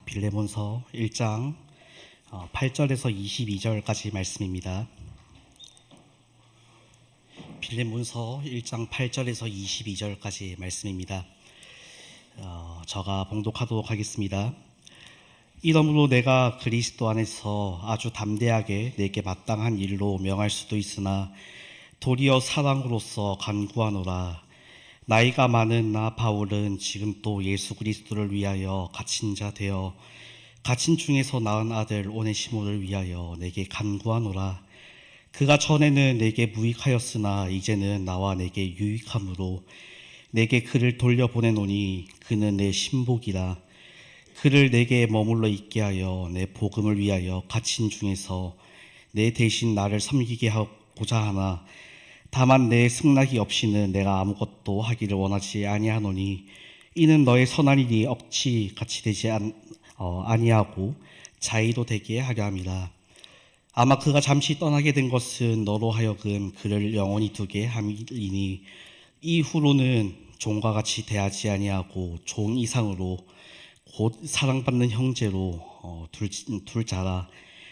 빌레몬서 1장 8절에서 22절까지 말씀입니다. 빌레몬서 1장 8절에서 22절까지 말씀입니다. 저가 봉독하도록 하겠습니다. 이러므로 내가 그리스도 안에서 아주 담대하게 내게 마땅한 일로 명할 수도 있으나 도리어 사랑으로서 간구하노라. 나이가 많은 나 바울은 지금 또 예수 그리스도를 위하여 갇힌 자 되어 갇힌 중에서 낳은 아들 오네시모를 위하여 내게 간구하노라. 그가 전에는 내게 무익하였으나 이제는 나와 내게 유익함으로 내게 그를 돌려보내노니 그는 내 신복이라. 그를 내게 머물러 있게 하여 내 복음을 위하여 갇힌 중에서 내 대신 나를 섬기게 하고자 하나 다만 내 승낙이 없이는 내가 아무것도 하기를 원하지 아니하노니 이는 너의 선한 일이 억치 같이 되지 아니하고 자의로 되게 하려 함이라. 아마 그가 잠시 떠나게 된 것은 너로 하여금 그를 영원히 두게 함이니 이후로는 종과 같이 대하지 아니하고 종 이상으로 곧 사랑받는 형제로 둘 자라.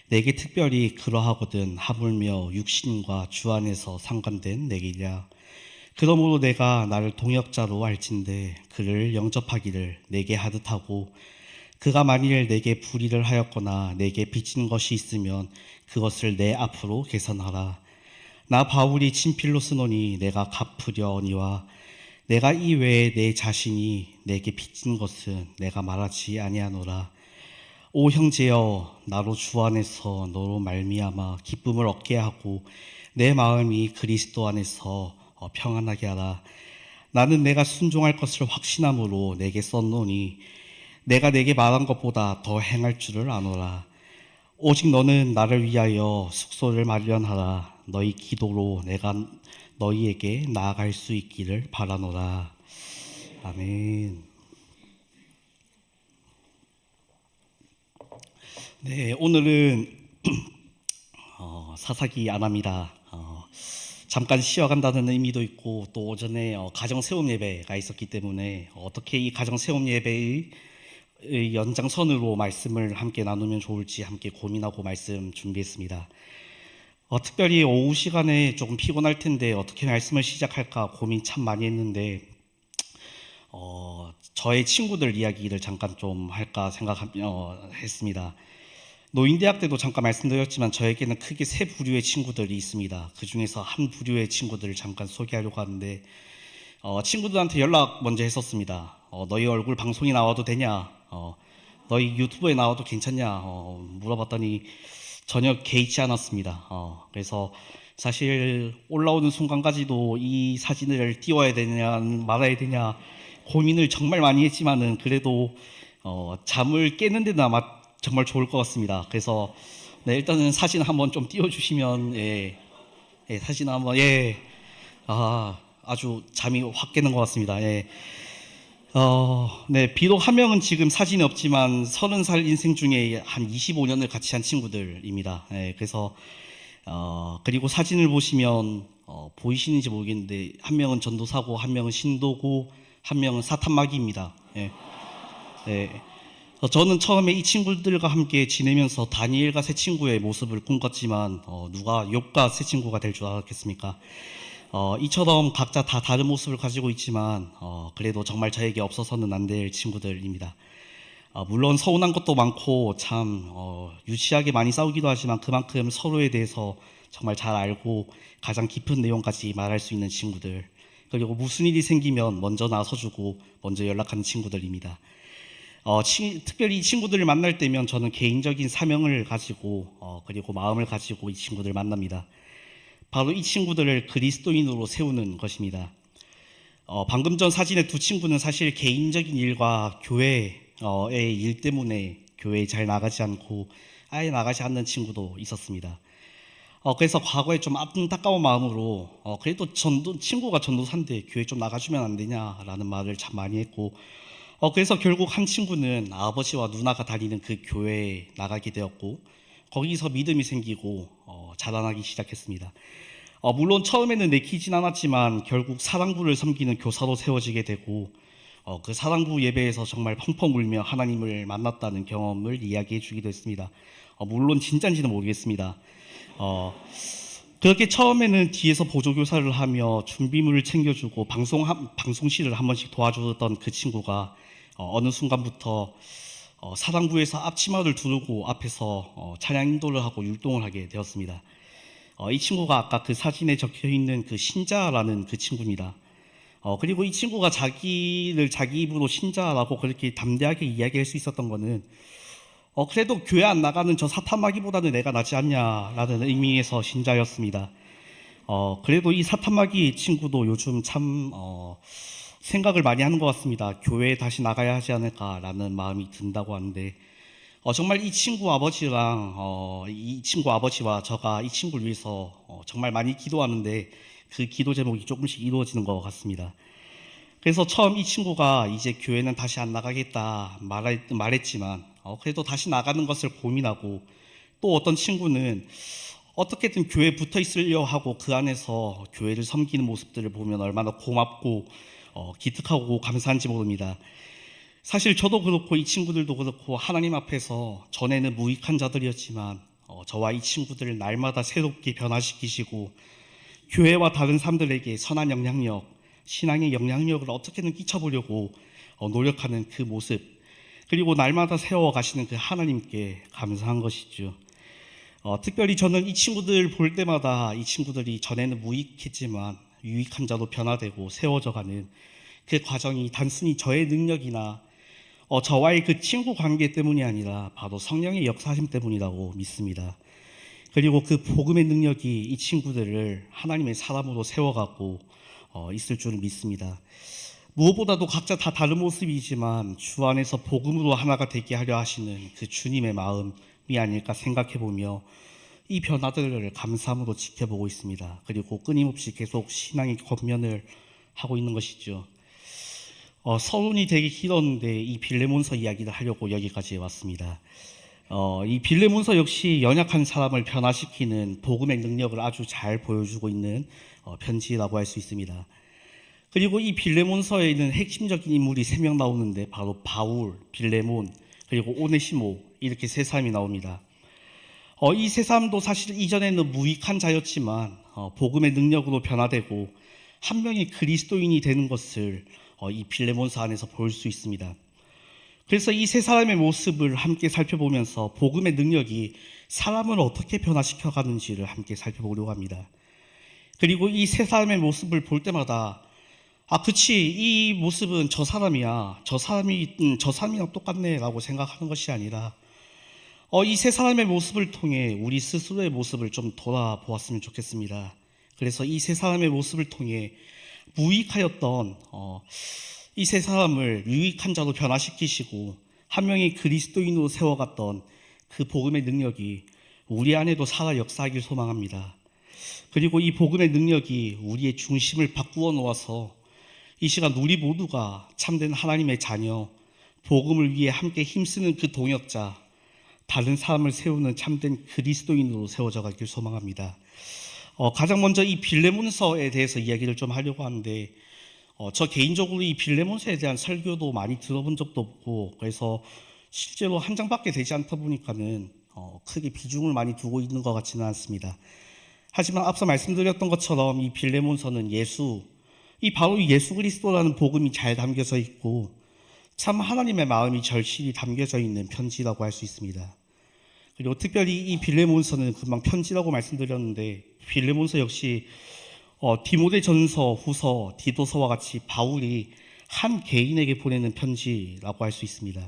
내게 특별히 그러하거든 하물며 육신과 주 안에서 상관된 내게랴. 그러므로 내가 나를 동역자로 할진대 그를 영접하기를 내게 하듯 하고 그가 만일 내게 불의를 하였거나 내게 빚진 것이 있으면 그것을 내 앞으로 계산하라. 나 바울이 친필로 쓰노니 내가 갚으려니와 내가 이외에 내 자신이 내게 빚진 것은 내가 말하지 아니하노라. 오 형제여, 나로 주 안에서 너로 말미암아 기쁨을 얻게 하고 내 마음이 그리스도 안에서 평안하게 하라. 나는 내가 순종할 것을 확신함으로 내게 썼노니 내가 내게 말한 것보다 더 행할 줄을 아노라. 오직 너는 나를 위하여 숙소를 마련하라. 너희 기도로 내가 너희에게 나아갈 수 있기를 바라노라. 아멘. 네, 오늘은 사사기 안 합니다. 잠깐 쉬어간다는 의미도 있고 또 오전에 가정 세움 예배가 있었기 때문에 어떻게 이 가정 세움 예배의 연장선으로 말씀을 함께 나누면 좋을지 함께 고민하고 말씀 준비했습니다. 특별히 오후 시간에 조금 피곤할 텐데 어떻게 말씀을 시작할까 고민 참 많이 했는데 저의 친구들 이야기를 잠깐 좀 할까 생각했습니다. 노인대학 때도 잠깐 말씀드렸지만 저에게는 크게 세 부류의 친구들이 있습니다. 그 중에서 한 부류의 친구들을 잠깐 소개하려고 하는데 친구들한테 연락 먼저 했었습니다. 너희 얼굴 방송에 나와도 되냐? 너희 유튜브에 나와도 괜찮냐? 물어봤더니 전혀 개의치 않았습니다. 그래서 사실 올라오는 순간까지도 이 사진을 띄워야 되냐 말아야 되냐 고민을 정말 많이 했지만은 그래도 잠을 깨는 데는 정말 좋을 것 같습니다. 그래서 네, 일단은 사진 한번 좀 띄워주시면 사진 한번 아주 잠이 확 깨는 것 같습니다. 네, 비록 한 명은 지금 사진이 없지만 30살 인생 중에 한 25년을 같이 한 친구들입니다. 그래서 그리고 사진을 보시면 보이시는지 모르겠는데 한 명은 전도사고 한 명은 신도고 한 명은 사탄마귀입니다. 저는 처음에 이 친구들과 함께 지내면서 다니엘과 세 친구의 모습을 꿈꿨지만 누가 욥과 세 친구가 될 줄 알았겠습니까? 이처럼 각자 다 다른 모습을 가지고 있지만 그래도 정말 저에게 없어서는 안 될 친구들입니다. 물론 서운한 것도 많고 참 유치하게 많이 싸우기도 하지만 그만큼 서로에 대해서 정말 잘 알고 가장 깊은 내용까지 말할 수 있는 친구들, 그리고 무슨 일이 생기면 먼저 나서주고 먼저 연락하는 친구들입니다. 특별히 이 친구들을 만날 때면 저는 개인적인 사명을 가지고 그리고 마음을 가지고 이 친구들을 만납니다. 바로 이 친구들을 그리스도인으로 세우는 것입니다. 방금 전 사진의 두 친구는 사실 개인적인 일과 교회의 일 때문에 교회에 잘 나가지 않고 아예 나가지 않는 친구도 있었습니다. 그래서 과거에 좀 안타까운 마음으로 그래도 친구가 전도사인데 교회 좀 나가주면 안 되냐라는 말을 참 많이 했고 그래서 결국 한 친구는 아버지와 누나가 다니는 그 교회에 나가게 되었고 거기서 믿음이 생기고 자라나기 시작했습니다. 물론 처음에는 내키진 않았지만 결국 사랑부를 섬기는 교사로 세워지게 되고 그 사랑부 예배에서 정말 펑펑 울며 하나님을 만났다는 경험을 이야기해 주기도 했습니다. 물론 진짜인지는 모르겠습니다. 어, 그렇게 처음에는 뒤에서 보조교사를 하며 준비물을 챙겨주고 방송실을 한 번씩 도와주던 그 친구가 어느 순간부터 사랑부에서 앞치마를 두르고 앞에서 찬양 인도를 하고 율동을 하게 되었습니다. 이 친구가 아까 그 사진에 적혀 있는 그 신자라는 그 친구입니다. 그리고 이 친구가 자기를 자기 입으로 신자라고 그렇게 담대하게 이야기할 수 있었던 거는 그래도 교회 안 나가는 저 사탄마귀보다는 내가 낫지 않냐라는 의미에서 신자였습니다. 그래도 이 사탄마귀 친구도 요즘 참 생각을 많이 하는 것 같습니다. 교회에 다시 나가야 하지 않을까라는 마음이 든다고 하는데 정말 이 친구 아버지랑 이 친구 아버지와 저가 이 친구를 위해서 정말 많이 기도하는데 그 기도 제목이 조금씩 이루어지는 것 같습니다. 그래서 처음 이 친구가 이제 교회는 다시 안 나가겠다 말했지만 그래도 다시 나가는 것을 고민하고 또 어떤 친구는 어떻게든 교회에 붙어 있으려 하고 그 안에서 교회를 섬기는 모습들을 보면 얼마나 고맙고 기특하고 감사한지 모릅니다. 사실 저도 그렇고 이 친구들도 그렇고 하나님 앞에서 전에는 무익한 자들이었지만 저와 이 친구들을 날마다 새롭게 변화시키시고 교회와 다른 사람들에게 선한 영향력, 신앙의 영향력을 어떻게든 끼쳐보려고 노력하는 그 모습, 그리고 날마다 세워가시는 그 하나님께 감사한 것이죠. 특별히 저는 이 친구들 볼 때마다 이 친구들이 전에는 무익했지만 유익한 자로 변화되고 세워져가는 그 과정이 단순히 저의 능력이나 저와의 그 친구 관계 때문이 아니라 바로 성령의 역사심 때문이라고 믿습니다. 그리고 그 복음의 능력이 이 친구들을 하나님의 사람으로 세워가고 있을 줄을 믿습니다. 무엇보다도 각자 다 다른 모습이지만 주 안에서 복음으로 하나가 되게 하려 하시는 그 주님의 마음이 아닐까 생각해보며 이 변화들을 감사함으로 지켜보고 있습니다. 그리고 끊임없이 계속 신앙의 권면을 하고 있는 것이죠. 서론이 되게 길었는데 이 빌레몬서 이야기를 하려고 여기까지 왔습니다. 이 빌레몬서 역시 연약한 사람을 변화시키는 복음의 능력을 아주 잘 보여주고 있는 편지라고 할 수 있습니다. 그리고 이 빌레몬서에는 핵심적인 인물이 3명 나오는데 바로 바울, 빌레몬, 그리고 오네시모 이렇게 3사람이 나옵니다. 이 3사람도 사실 이전에는 무익한 자였지만 복음의 능력으로 변화되고 한 명의 그리스도인이 되는 것을 이 빌레몬서 안에서 볼 수 있습니다. 그래서 이 3사람의 모습을 함께 살펴보면서 복음의 능력이 사람을 어떻게 변화시켜 가는지를 함께 살펴보려고 합니다. 그리고 이 3사람의 모습을 볼 때마다 그치, 이 모습은 저 사람이야, 저 사람이랑 똑같네 라고 생각하는 것이 아니라 이 3사람의 모습을 통해 우리 스스로의 모습을 좀 돌아보았으면 좋겠습니다. 그래서 이 3사람의 모습을 통해 무익하였던 이 3사람을 유익한 자로 변화시키시고 한 명의 그리스도인으로 세워갔던 그 복음의 능력이 우리 안에도 살아 역사하길 소망합니다. 그리고 이 복음의 능력이 우리의 중심을 바꾸어 놓아서 이 시간 우리 모두가 참된 하나님의 자녀, 복음을 위해 함께 힘쓰는 그 동역자, 다른 사람을 세우는 참된 그리스도인으로 세워져 가길 소망합니다. 가장 먼저 이 빌레몬서에 대해서 이야기를 좀 하려고 하는데 저 개인적으로 이 빌레몬서에 대한 설교도 많이 들어본 적도 없고 그래서 실제로 한 장밖에 되지 않다 보니까는 크게 비중을 많이 두고 있는 것 같지는 않습니다. 하지만 앞서 말씀드렸던 것처럼 이 빌레몬서는 바로 예수 그리스도라는 복음이 잘 담겨져 있고 참 하나님의 마음이 절실히 담겨져 있는 편지라고 할 수 있습니다. 그리고 특별히 이 빌레몬서는 금방 편지라고 말씀드렸는데 빌레몬서 역시 디모데전서, 후서, 디도서와 같이 바울이 한 개인에게 보내는 편지라고 할 수 있습니다.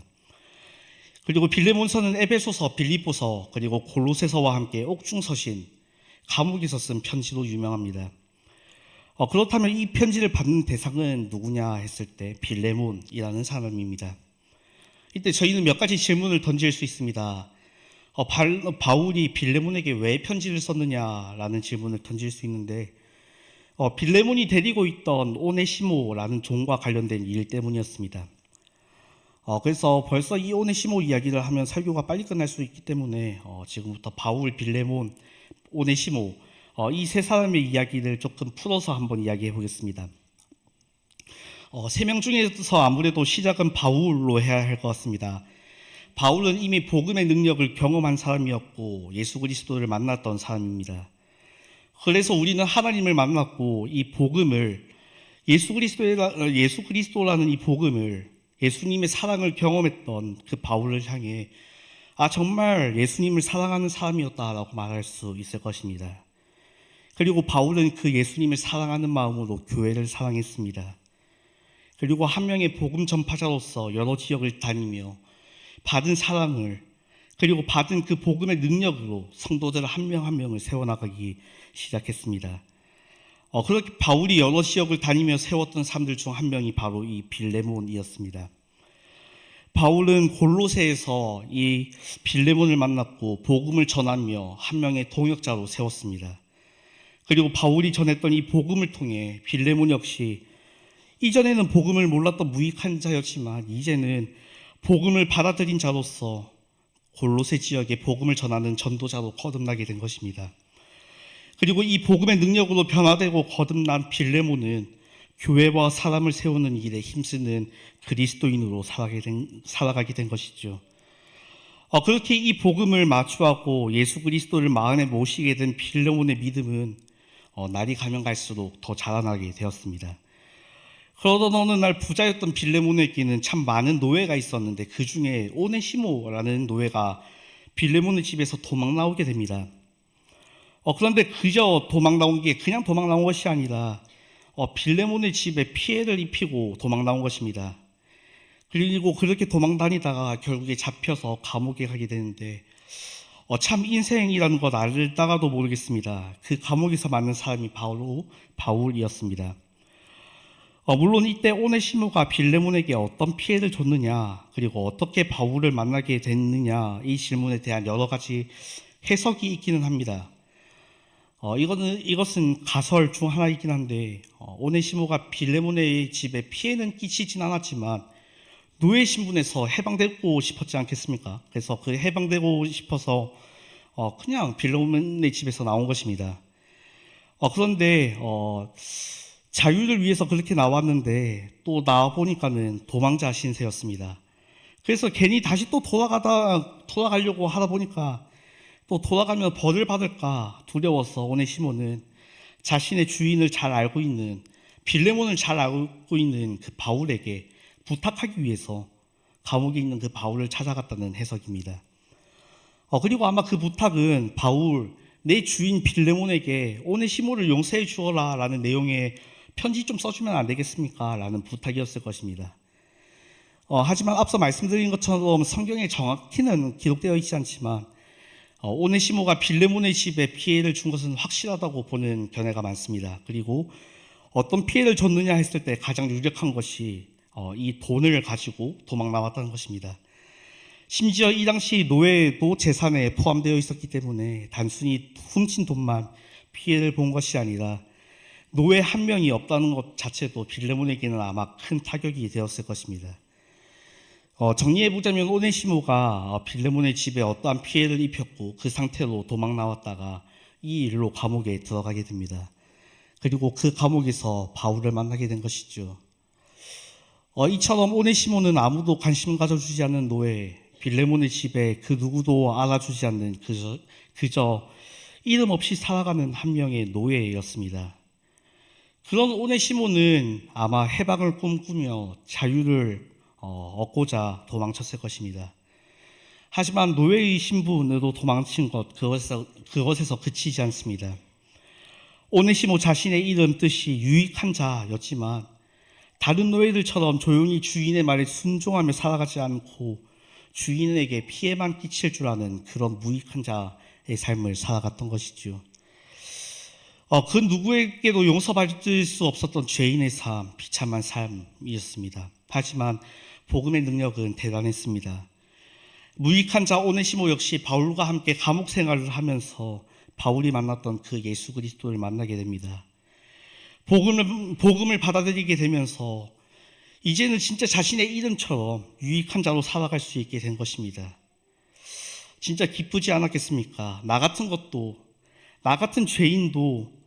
그리고 빌레몬서는 에베소서, 빌립보서, 그리고 골로새서와 함께 옥중서신, 감옥에서 쓴 편지로 유명합니다. 그렇다면 이 편지를 받는 대상은 누구냐 했을 때 빌레몬이라는 사람입니다. 이때 저희는 몇 가지 질문을 던질 수 있습니다. 바울이 빌레몬에게 왜 편지를 썼느냐라는 질문을 던질 수 있는데 빌레몬이 데리고 있던 오네시모라는 종과 관련된 일 때문이었습니다. 그래서 벌써 이 오네시모 이야기를 하면 설교가 빨리 끝날 수 있기 때문에 지금부터 바울, 빌레몬, 오네시모 이 3사람의 이야기를 조금 풀어서 한번 이야기해 보겠습니다. 세 명 중에서 아무래도 시작은 바울로 해야 할 것 같습니다. 바울은 이미 복음의 능력을 경험한 사람이었고 예수 그리스도를 만났던 사람입니다. 그래서 우리는 하나님을 만났고 이 복음을 예수 그리스도라는 이 복음을 예수님의 사랑을 경험했던 그 바울을 향해 정말 예수님을 사랑하는 사람이었다라고 말할 수 있을 것입니다. 그리고 바울은 그 예수님을 사랑하는 마음으로 교회를 사랑했습니다. 그리고 한 명의 복음 전파자로서 여러 지역을 다니며 받은 사랑을 그리고 받은 그 복음의 능력으로 성도들 한 명 한 명을 세워나가기 시작했습니다. 그렇게 바울이 여러 지역을 다니며 세웠던 사람들 중 한 명이 바로 이 빌레몬이었습니다. 바울은 골로새에서 이 빌레몬을 만났고 복음을 전하며 한 명의 동역자로 세웠습니다. 그리고 바울이 전했던 이 복음을 통해 빌레몬 역시 이전에는 복음을 몰랐던 무익한 자였지만 이제는 복음을 받아들인 자로서 골로새 지역에 복음을 전하는 전도자로 거듭나게 된 것입니다. 그리고 이 복음의 능력으로 변화되고 거듭난 빌레몬은 교회와 사람을 세우는 일에 힘쓰는 그리스도인으로 살아가게 된 것이죠. 그렇게 이 복음을 마주하고 예수 그리스도를 마음에 모시게 된 빌레몬의 믿음은 날이 가면 갈수록 더 자라나게 되었습니다. 그러던 어느 날 부자였던 빌레몬에게는 참 많은 노예가 있었는데 그 중에 오네시모라는 노예가 빌레몬의 집에서 도망 나오게 됩니다. 그런데 그저 도망 나온 게 그냥 도망 나온 것이 아니라 빌레몬의 집에 피해를 입히고 도망 나온 것입니다. 그리고 그렇게 도망 다니다가 결국에 잡혀서 감옥에 가게 되는데 참 인생이라는 것 알다가도 모르겠습니다. 그 감옥에서 만난 사람이 바로 바울이었습니다. 물론 이때 오네시모가 빌레몬에게 어떤 피해를 줬느냐 그리고 어떻게 바울을 만나게 됐느냐 이 질문에 대한 여러 가지 해석이 있기는 합니다. 이것은 가설 중 하나이긴 한데 오네시모가 빌레몬의 집에 피해는 끼치진 않았지만 노예 신분에서 해방되고 싶었지 않겠습니까? 그래서 그 해방되고 싶어서 그냥 빌레몬의 집에서 나온 것입니다. 그런데 자유를 위해서 그렇게 나왔는데 또 나와 보니까는 도망자 신세였습니다. 그래서 괜히 다시 또 돌아가려고 하다 보니까 또 돌아가면 벌을 받을까 두려워서 오네시모는 자신의 주인을 잘 알고 있는 빌레몬을 잘 알고 있는 그 바울에게 부탁하기 위해서 감옥에 있는 그 바울을 찾아갔다는 해석입니다. 그리고 아마 그 부탁은 바울, 내 주인 빌레몬에게 오네시모를 용서해 주어라 라는 내용의 편지 좀 써주면 안 되겠습니까? 라는 부탁이었을 것입니다. 하지만 앞서 말씀드린 것처럼 성경에 정확히는 기록되어 있지 않지만 오네시모가 빌레몬의 집에 피해를 준 것은 확실하다고 보는 견해가 많습니다. 그리고 어떤 피해를 줬느냐 했을 때 가장 유력한 것이 이 돈을 가지고 도망 나왔다는 것입니다. 심지어 이 당시 노예도 재산에 포함되어 있었기 때문에 단순히 훔친 돈만 피해를 본 것이 아니라 노예 한 명이 없다는 것 자체도 빌레몬에게는 아마 큰 타격이 되었을 것입니다. 정리해보자면 오네시모가 빌레몬의 집에 어떠한 피해를 입혔고 그 상태로 도망 나왔다가 이 일로 감옥에 들어가게 됩니다. 그리고 그 감옥에서 바울을 만나게 된 것이죠. 이처럼 오네시모는 아무도 관심 가져주지 않는 노예, 빌레몬의 집에 그 누구도 알아주지 않는 그저 이름 없이 살아가는 한 명의 노예였습니다. 그런 오네시모는 아마 해방을 꿈꾸며 자유를 얻고자 도망쳤을 것입니다. 하지만 노예의 신분으로 도망친 그것에서 그치지 않습니다. 오네시모 자신의 이름 뜻이 유익한 자였지만 다른 노예들처럼 조용히 주인의 말에 순종하며 살아가지 않고 주인에게 피해만 끼칠 줄 아는 그런 무익한 자의 삶을 살아갔던 것이죠. 그 누구에게도 용서받을 수 없었던 죄인의 삶, 비참한 삶이었습니다. 하지만 복음의 능력은 대단했습니다. 무익한 자 오네시모 역시 바울과 함께 감옥 생활을 하면서 바울이 만났던 그 예수 그리스도를 만나게 됩니다. 복음을 받아들이게 되면서 이제는 진짜 자신의 이름처럼 유익한 자로 살아갈 수 있게 된 것입니다. 진짜 기쁘지 않았겠습니까? 나 같은 죄인도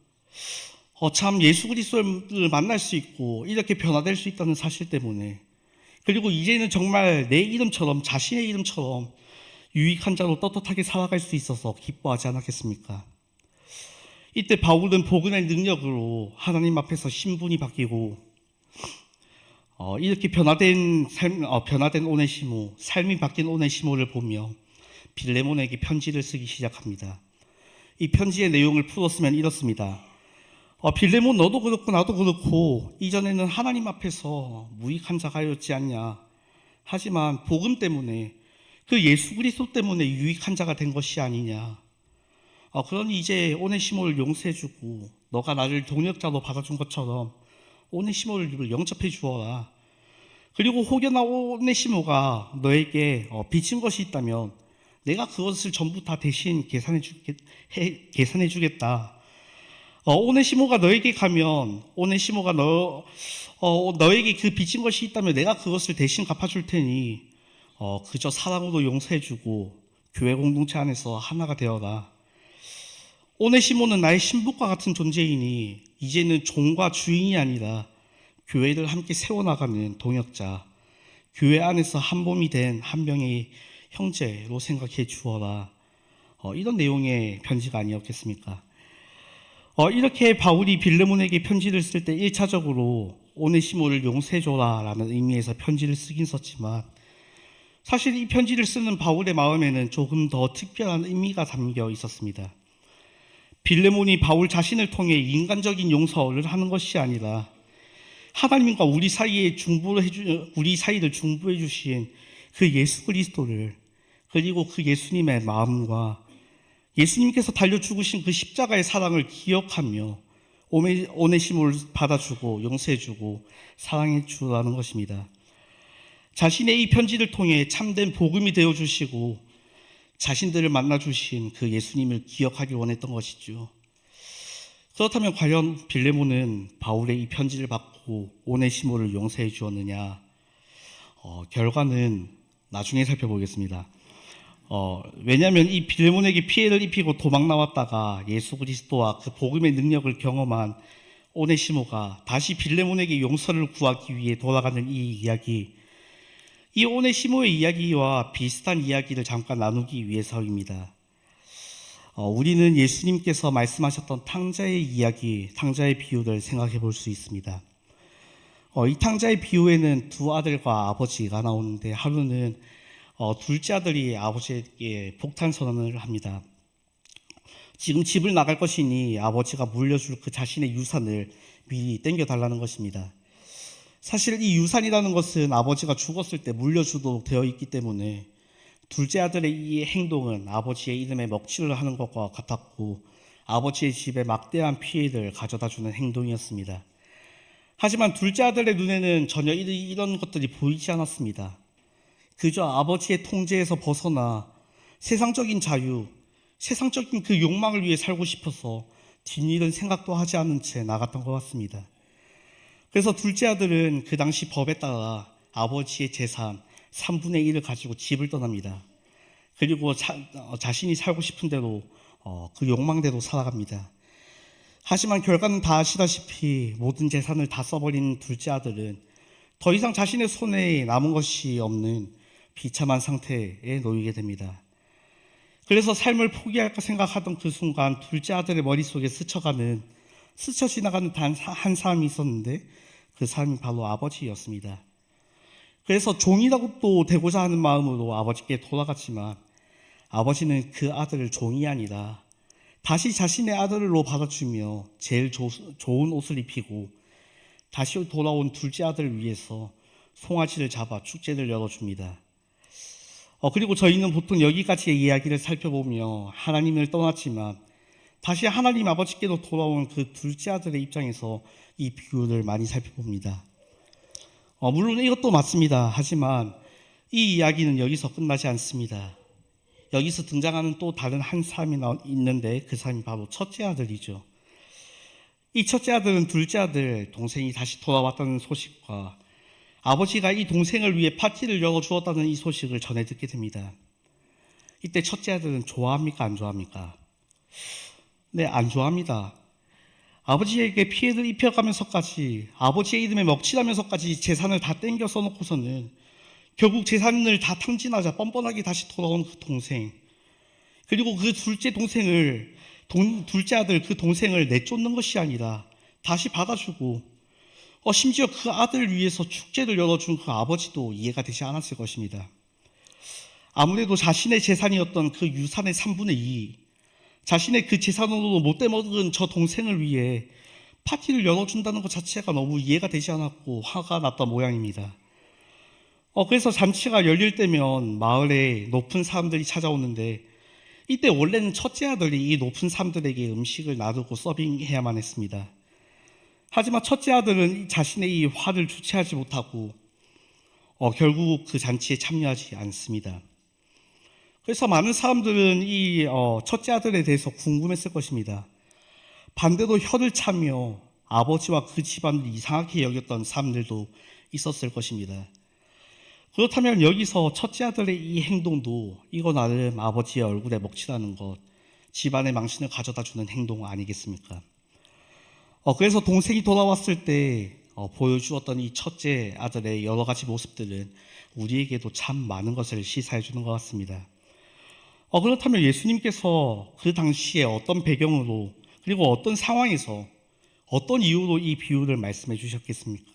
참 예수 그리스도를 만날 수 있고 이렇게 변화될 수 있다는 사실 때문에, 그리고 이제는 정말 내 이름처럼, 자신의 이름처럼 유익한 자로 떳떳하게 살아갈 수 있어서 기뻐하지 않았겠습니까? 이때 바울은 복음의 능력으로 하나님 앞에서 신분이 바뀌고 이렇게 변화된 오네시모, 삶이 바뀐 오네시모를 보며 빌레몬에게 편지를 쓰기 시작합니다. 이 편지의 내용을 풀었으면 이렇습니다. 빌레몬, 너도 그렇고 나도 그렇고 이전에는 하나님 앞에서 무익한 자가였지 않냐. 하지만 복음 때문에, 그 예수 그리스도 때문에 유익한 자가 된 것이 아니냐. 그러니 이제 오네시모를 용서해주고 너가 나를 동역자로 받아준 것처럼 오네시모를 영접해 주어라. 그리고 혹여나 오네시모가 너에게 빚진 것이 있다면 내가 그것을 전부 다 대신 계산해 주겠다. 오네시모가 너에게 가면 오네시모가 너에게 그 빚진 것이 있다면 내가 그것을 대신 갚아줄 테니 그저 사랑으로 용서해주고 교회 공동체 안에서 하나가 되어라. 오네시모는 나의 신부과 같은 존재이니 이제는 종과 주인이 아니라 교회를 함께 세워나가는 동역자, 교회 안에서 한 몸이 된 한 명의 형제로 생각해 주어라. 이런 내용의 편지가 아니었겠습니까? 이렇게 바울이 빌레몬에게 편지를 쓸 때 1차적으로 오네시모를 용서해줘라 라는 의미에서 편지를 쓰긴 썼지만, 사실 이 편지를 쓰는 바울의 마음에는 조금 더 특별한 의미가 담겨 있었습니다. 빌레몬이 바울 자신을 통해 인간적인 용서를 하는 것이 아니라 하나님과 우리 사이를 중보해 주신 그 예수 그리스도를, 그리고 그 예수님의 마음과 예수님께서 달려 죽으신 그 십자가의 사랑을 기억하며 오네시모를 받아주고 용서해주고 사랑해 주라는 것입니다. 자신의 이 편지를 통해 참된 복음이 되어주시고 자신들을 만나주신 그 예수님을 기억하길 원했던 것이죠. 그렇다면 과연 빌레몬은 바울의 이 편지를 받고 오네시모를 용서해 주었느냐? 결과는 나중에 살펴보겠습니다. 왜냐하면 이 빌레몬에게 피해를 입히고 도망 나왔다가 예수 그리스도와 그 복음의 능력을 경험한 오네시모가 다시 빌레몬에게 용서를 구하기 위해 돌아가는 이 이야기, 이 오네시모의 이야기와 비슷한 이야기를 잠깐 나누기 위해서입니다. 우리는 예수님께서 말씀하셨던 탕자의 이야기, 탕자의 비유를 생각해 볼 수 있습니다. 이 탕자의 비유에는 두 아들과 아버지가 나오는데, 하루는 둘째 아들이 아버지에게 폭탄 선언을 합니다. 지금 집을 나갈 것이니 아버지가 물려줄 그 자신의 유산을 미리 땡겨달라는 것입니다. 사실 이 유산이라는 것은 아버지가 죽었을 때 물려주도록 되어 있기 때문에 둘째 아들의 이 행동은 아버지의 이름에 먹칠을 하는 것과 같았고 아버지의 집에 막대한 피해를 가져다주는 행동이었습니다. 하지만 둘째 아들의 눈에는 전혀 이런 것들이 보이지 않았습니다. 그저 아버지의 통제에서 벗어나 세상적인 자유, 세상적인 그 욕망을 위해 살고 싶어서 뒷일은 생각도 하지 않은 채 나갔던 것 같습니다. 그래서 둘째 아들은 그 당시 법에 따라 아버지의 재산 3분의 1을 가지고 집을 떠납니다. 그리고 자신이 살고 싶은 대로 그 욕망대로 살아갑니다. 하지만 결과는 다 아시다시피 모든 재산을 다 써버린 둘째 아들은 더 이상 자신의 손에 남은 것이 없는 비참한 상태에 놓이게 됩니다. 그래서 삶을 포기할까 생각하던 그 순간 둘째 아들의 머릿속에 스쳐 지나가는 단 한 사람이 있었는데 그 사람이 바로 아버지였습니다. 그래서 종이라고 또 되고자 하는 마음으로 아버지께 돌아갔지만 아버지는 그 아들을 종이 아니라 다시 자신의 아들로 받아주며 제일 좋은 옷을 입히고 다시 돌아온 둘째 아들을 위해서 송아지를 잡아 축제를 열어줍니다. 그리고 저희는 보통 여기까지의 이야기를 살펴보며 하나님을 떠났지만 다시 하나님 아버지께로 돌아온 그 둘째 아들의 입장에서 이 비유를 많이 살펴봅니다. 물론 이것도 맞습니다. 하지만 이 이야기는 여기서 끝나지 않습니다. 여기서 등장하는 또 다른 한 사람이 있는데 그 사람이 바로 첫째 아들이죠. 이 첫째 아들은 둘째 아들 동생이 다시 돌아왔다는 소식과 아버지가 이 동생을 위해 파티를 열어주었다는 이 소식을 전해 듣게 됩니다. 이때 첫째 아들은 좋아합니까? 안 좋아합니까? 네, 안 좋아합니다. 아버지에게 피해를 입혀가면서까지 아버지의 이름에 먹칠하면서까지 재산을 다 땡겨 써놓고서는 결국 재산을 다 탕진하자 뻔뻔하게 다시 돌아온 그 동생, 그리고 그 둘째 아들 그 동생을 내쫓는 것이 아니라 다시 받아주고 심지어 그 아들을 위해서 축제를 열어준 그 아버지도 이해가 되지 않았을 것입니다. 아무래도 자신의 재산이었던 그 유산의 3분의 2, 자신의 그 재산으로 못돼 먹은 저 동생을 위해 파티를 열어준다는 것 자체가 너무 이해가 되지 않았고 화가 났던 모양입니다. 그래서 잔치가 열릴 때면 마을에 높은 사람들이 찾아오는데, 이때 원래는 첫째 아들이 이 높은 사람들에게 음식을 나누고 서빙해야만 했습니다. 하지만 첫째 아들은 자신의 이 화를 주체하지 못하고 결국 그 잔치에 참여하지 않습니다. 그래서 많은 사람들은 이 첫째 아들에 대해서 궁금했을 것입니다. 반대로 혀를 차며 아버지와 그 집안을 이상하게 여겼던 사람들도 있었을 것입니다. 그렇다면 여기서 첫째 아들의 이 행동도 이거 나름 아버지의 얼굴에 먹칠하는 것, 집안의 망신을 가져다 주는 행동 아니겠습니까? 그래서 동생이 돌아왔을 때 보여주었던 이 첫째 아들의 여러 가지 모습들은 우리에게도 참 많은 것을 시사해 주는 것 같습니다. 그렇다면 예수님께서 그 당시에 어떤 배경으로, 그리고 어떤 상황에서, 어떤 이유로 이 비유를 말씀해 주셨겠습니까?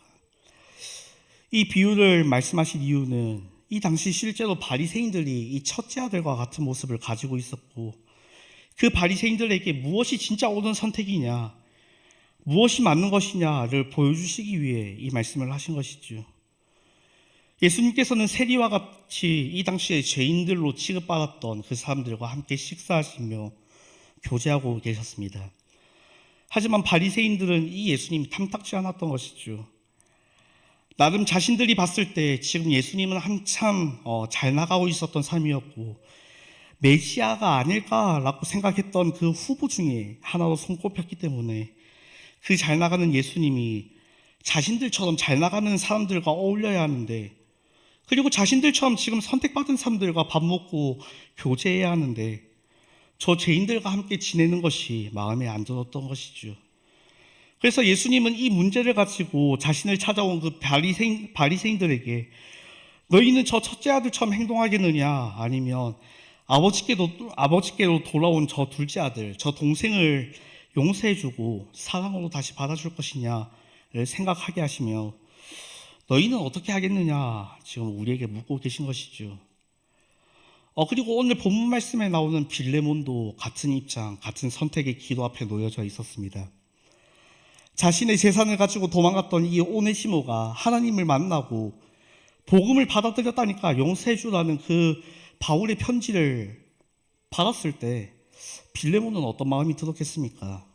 이 비유를 말씀하신 이유는 이 당시 실제로 바리새인들이 이 첫째 아들과 같은 모습을 가지고 있었고, 그 바리새인들에게 무엇이 진짜 옳은 선택이냐, 무엇이 맞는 것이냐를 보여주시기 위해 이 말씀을 하신 것이죠. 예수님께서는 세리와 같이 이 당시에 죄인들로 취급받았던 그 사람들과 함께 식사하시며 교제하고 계셨습니다. 하지만 바리새인들은 이 예수님이 탐탁지 않았던 것이죠. 나름 자신들이 봤을 때 지금 예수님은 한참 잘 나가고 있었던 삶이었고 메시아가 아닐까라고 생각했던 그 후보 중에 하나로 손꼽혔기 때문에 그 잘 나가는 예수님이 자신들처럼 잘 나가는 사람들과 어울려야 하는데, 그리고 자신들처럼 지금 선택받은 사람들과 밥 먹고 교제해야 하는데 저 죄인들과 함께 지내는 것이 마음에 안 들었던 것이죠. 그래서 예수님은 이 문제를 가지고 자신을 찾아온 그 바리새인들에게 너희는 저 첫째 아들처럼 행동하겠느냐, 아니면 아버지께로 돌아온 저 둘째 아들, 저 동생을 용서해주고 사랑으로 다시 받아줄 것이냐를 생각하게 하시며 너희는 어떻게 하겠느냐 지금 우리에게 묻고 계신 것이죠. 그리고 오늘 본문 말씀에 나오는 빌레몬도 같은 입장, 같은 선택의 기로 앞에 놓여져 있었습니다. 자신의 재산을 가지고 도망갔던 이 오네시모가 하나님을 만나고 복음을 받아들였다니까 용서해주라는 그 바울의 편지를 받았을 때 빌레몬은 어떤 마음이 들었겠습니까?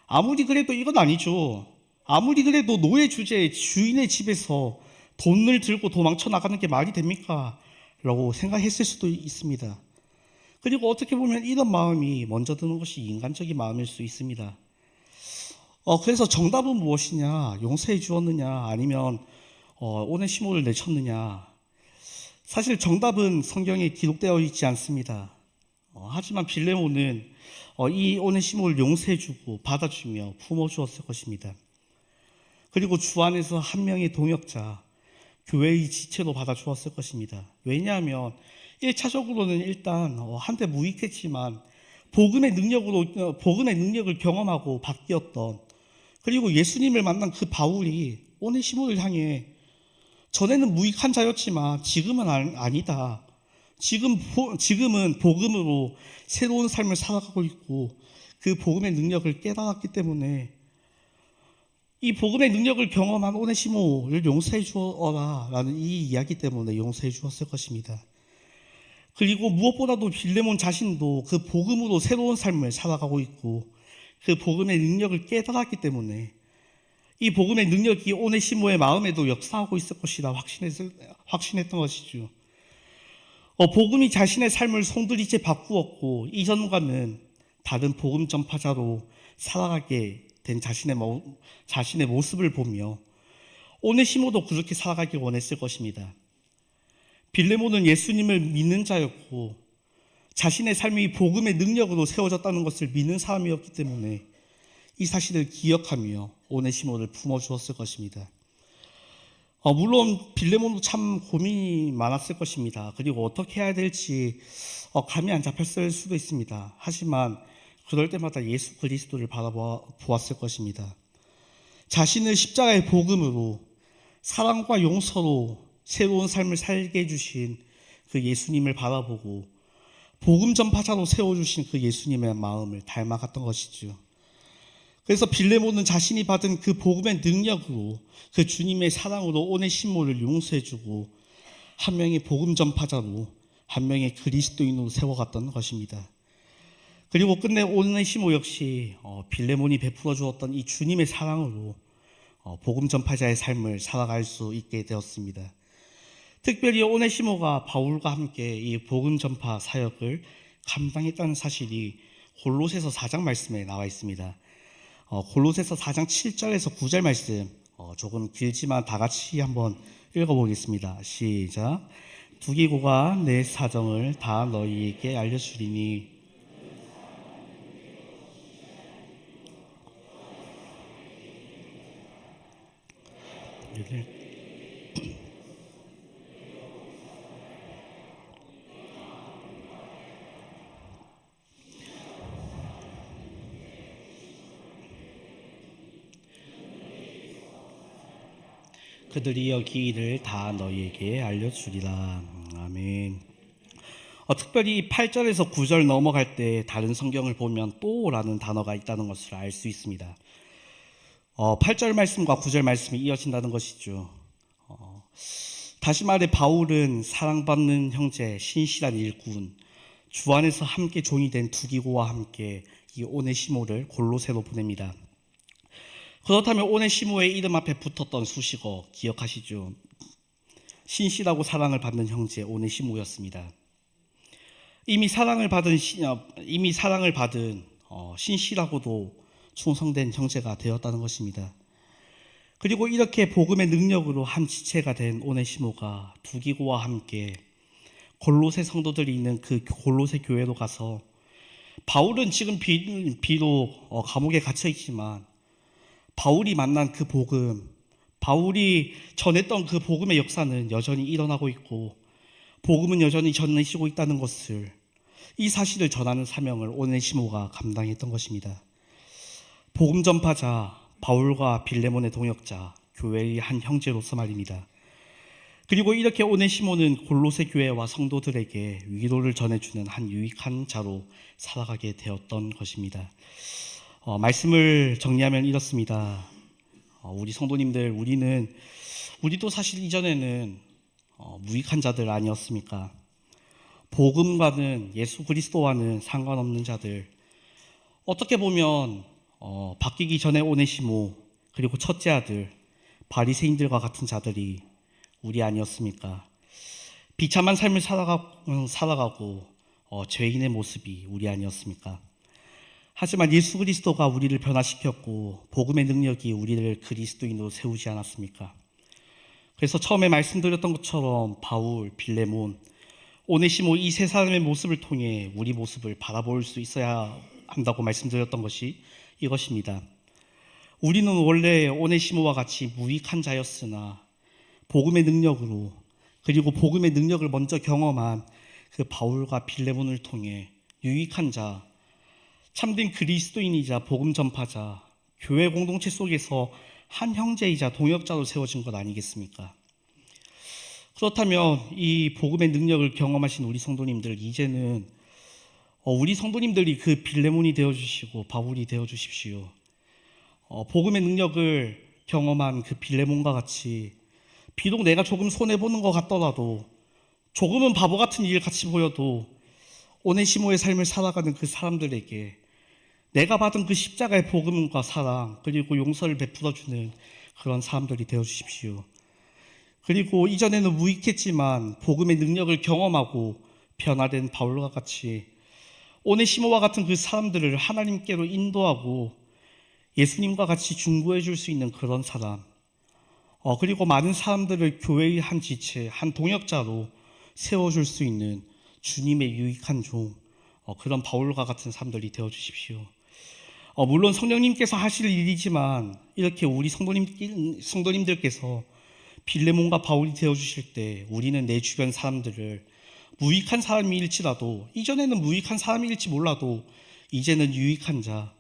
아무리 그래도 이건 아니죠. 아무리 그래도 노예 주제에 주인의 집에서 돈을 들고 도망쳐 나가는 게 말이 됩니까? 라고 생각했을 수도 있습니다. 그리고 어떻게 보면 이런 마음이 먼저 드는 것이 인간적인 마음일 수 있습니다. 그래서 정답은 무엇이냐? 용서해 주었느냐? 아니면 오네시모를 내쳤느냐? 사실 정답은 성경에 기록되어 있지 않습니다. 하지만 빌레몬은 이 오네시모를 용서해주고 받아주며 품어주었을 것입니다. 그리고 주 안에서 한 명의 동역자, 교회의 지체로 받아주었을 것입니다. 왜냐하면 1차적으로는 일단 한때 무익했지만 복음의 능력을 경험하고 바뀌었던, 그리고 예수님을 만난 그 바울이 오네시모를 향해 전에는 무익한 자였지만 지금은 아니다. 지금은 복음으로 새로운 삶을 살아가고 있고 그 복음의 능력을 깨달았기 때문에 이 복음의 능력을 경험한 오네시모를 용서해 주어라 라는 이 이야기 때문에 용서해 주었을 것입니다. 그리고 무엇보다도 빌레몬 자신도 그 복음으로 새로운 삶을 살아가고 있고 그 복음의 능력을 깨달았기 때문에 이 복음의 능력이 오네시모의 마음에도 역사하고 있을 것이라 확신했던 것이죠. 복음이 자신의 삶을 송두리째 바꾸었고 이전과는 다른 복음 전파자로 살아가게 된 자신의 모습을 보며 오네시모도 그렇게 살아가길 원했을 것입니다. 빌레몬은 예수님을 믿는 자였고 자신의 삶이 복음의 능력으로 세워졌다는 것을 믿는 사람이었기 때문에 이 사실을 기억하며 오네시모를 품어주었을 것입니다. 물론 빌레몬도 참 고민이 많았을 것입니다. 그리고 어떻게 해야 될지 감이 안 잡혔을 수도 있습니다. 하지만 그럴 때마다 예수 그리스도를 바라보았을 것입니다. 자신을 십자가의 복음으로 사랑과 용서로 새로운 삶을 살게 해주신 그 예수님을 바라보고 복음 전파자로 세워주신 그 예수님의 마음을 닮아갔던 것이죠. 그래서 빌레몬은 자신이 받은 그 복음의 능력으로 그 주님의 사랑으로 오네시모를 용서해주고 한 명의 복음 전파자로 한 명의 그리스도인으로 세워갔던 것입니다. 그리고 끝내 오네시모 역시 빌레몬이 베풀어 주었던 이 주님의 사랑으로 복음 전파자의 삶을 살아갈 수 있게 되었습니다. 특별히 오네시모가 바울과 함께 이 복음 전파 사역을 감당했다는 사실이 골로새서 4장 말씀에 나와 있습니다. 골로새서 4장 7절에서 9절 말씀 조금 길지만 다 같이 한번 읽어보겠습니다. 시작. 두기고가 내 사정을 다 너희에게 알려주리니 그들이 여기 이를 다 너희에게 알려주리라. 아멘. 특별히 8절에서 9절 넘어갈 때 다른 성경을 보면 또라는 단어가 있다는 것을 알 수 있습니다. 8절 말씀과 9절 말씀이 이어진다는 것이죠. 다시 말해 바울은 사랑받는 형제 신실한 일꾼 주 안에서 함께 종이 된 두기고와 함께 이 오네시모를 골로새로 보냅니다. 그렇다면 오네시모의 이름 앞에 붙었던 수식어 기억하시죠? 신실하고 사랑을 받는 형제 오네시모였습니다. 이미 사랑을 받은 신실하고도 충성된 형제가 되었다는 것입니다. 그리고 이렇게 복음의 능력으로 한 지체가 된 오네시모가 두기고와 함께 골로새 성도들이 있는 그 골로새 교회로 가서 바울은 지금 비록 감옥에 갇혀 있지만 바울이 만난 그 복음, 바울이 전했던 그 복음의 역사는 여전히 일어나고 있고 복음은 여전히 전해지고 있다는 것을, 이 사실을 전하는 사명을 오네시모가 감당했던 것입니다. 복음 전파자, 바울과 빌레몬의 동역자, 교회의 한 형제로서 말입니다. 그리고 이렇게 오네시모는 골로새 교회와 성도들에게 위로를 전해주는 한 유익한 자로 살아가게 되었던 것입니다. 말씀을 정리하면 이렇습니다. 우리 성도님들, 우리도 사실 이전에는 무익한 자들 아니었습니까? 복음과는, 예수 그리스도와는 상관없는 자들, 어떻게 보면 바뀌기 전에 오네시모, 그리고 첫째 아들 바리새인들과 같은 자들이 우리 아니었습니까? 비참한 삶을 살아가고 죄인의 모습이 우리 아니었습니까? 하지만 예수 그리스도가 우리를 변화시켰고 복음의 능력이 우리를 그리스도인으로 세우지 않았습니까? 그래서 처음에 말씀드렸던 것처럼 바울, 빌레몬, 오네시모 이 세 사람의 모습을 통해 우리 모습을 바라볼 수 있어야 한다고 말씀드렸던 것이 이것입니다. 우리는 원래 오네시모와 같이 무익한 자였으나 복음의 능력으로, 그리고 복음의 능력을 먼저 경험한 그 바울과 빌레몬을 통해 유익한 자, 참된 그리스도인이자 복음 전파자, 교회 공동체 속에서 한 형제이자 동역자로 세워진 것 아니겠습니까? 그렇다면 이 복음의 능력을 경험하신 우리 성도님들, 이제는 우리 성도님들이 그 빌레몬이 되어주시고 바울이 되어주십시오. 복음의 능력을 경험한 그 빌레몬과 같이 비록 내가 조금 손해보는 것 같더라도, 조금은 바보 같은 일을 같이 보여도 오네시모의 삶을 살아가는 그 사람들에게 내가 받은 그 십자가의 복음과 사랑, 그리고 용서를 베풀어주는 그런 사람들이 되어주십시오. 그리고 이전에는 무익했지만 복음의 능력을 경험하고 변화된 바울과 같이 오네시모와 같은 그 사람들을 하나님께로 인도하고 예수님과 같이 중보해 줄 수 있는 그런 사람, 그리고 많은 사람들을 교회의 한 지체, 한 동역자로 세워줄 수 있는 주님의 유익한 종, 그런 바울과 같은 사람들이 되어주십시오. 물론 성령님께서 하실 일이지만 이렇게 우리 성도님들께서 빌레몬과 바울이 되어주실 때 우리는 내 주변 사람들을 무익한 사람일지라도, 이전에는 무익한 사람일지 몰라도 이제는 유익한 자,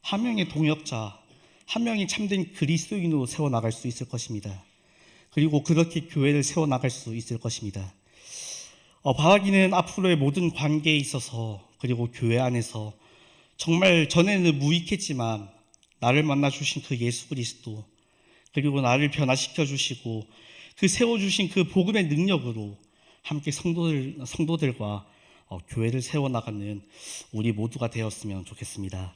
한 명의 동역자, 한 명의 참된 그리스도인으로 세워나갈 수 있을 것입니다. 그리고 그렇게 교회를 세워나갈 수 있을 것입니다. 바라기는 앞으로의 모든 관계에 있어서, 그리고 교회 안에서 정말 전에는 무익했지만 나를 만나주신 그 예수 그리스도, 그리고 나를 변화시켜 주시고 그 세워주신 그 복음의 능력으로 함께 성도들과 교회를 세워나가는 우리 모두가 되었으면 좋겠습니다.